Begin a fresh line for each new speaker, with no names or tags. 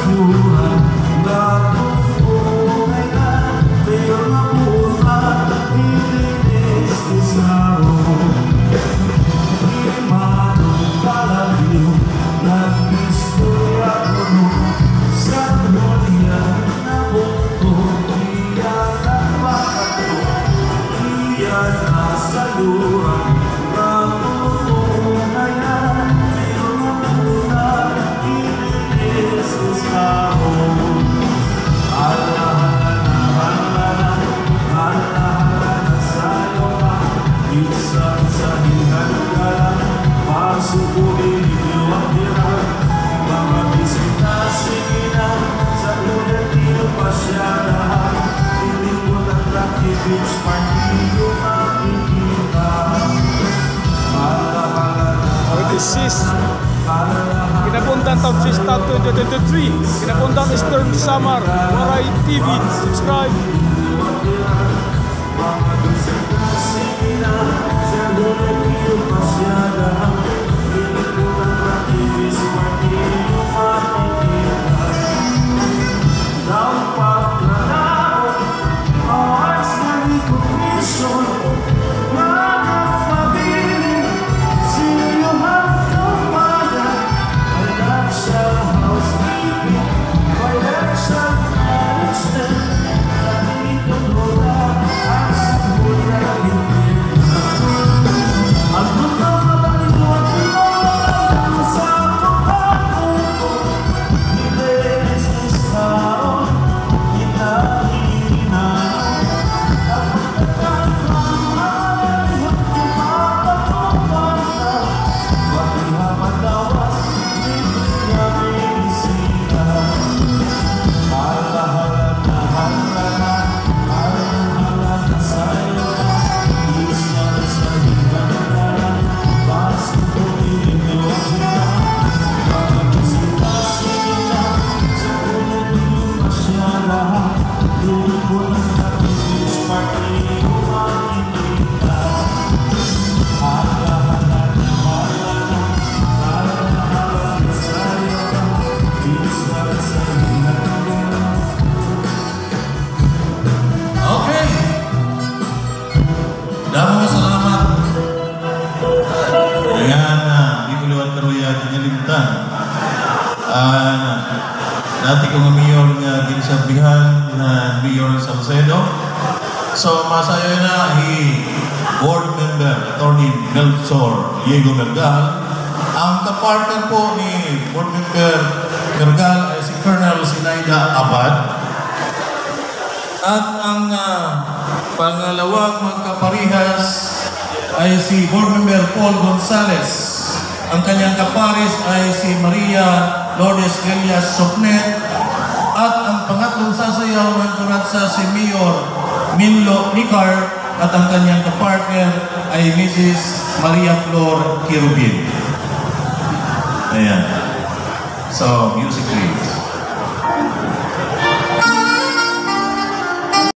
sayuran natutulay na mayor na puta ilinis isaro imanong kalaliw nag-istorya kuno sa dunya na buto iyan ang bakato iyan na sayuran natutulay na mayor na puta ilinis isaro subuhin ninyo ang hirap mga bisita, sige na sa ulit niyo pa siya lahat hindi mo naglaki beach party yung makikita
This is Kinapuntan Town Fiesta 2023. Kinapuntan Eastern Samar Waray TV. Subscribe.
mga bisita, sige na sa ulit niyo pa siya lahat dati ko nga mayor nga ginsabihan na Mayor Salcedo. So masaya na board member Attorney Melchor Diego Mergal. Ang kapartner po ni board member Mergal ay si Colonel Sinaida Abad. At ang pangalawang magkaparihas ay si board member Paul Gonzales. Ang kanyang kapares ay si Maria Lourdes Elias Sopnet. At ang pangatlong sasayaw ng kuratsa si Mayor Minlo Nicar. At ang kanyang kapartner ay Mrs. Maria Flor Kirubin. Ayan. So, music please.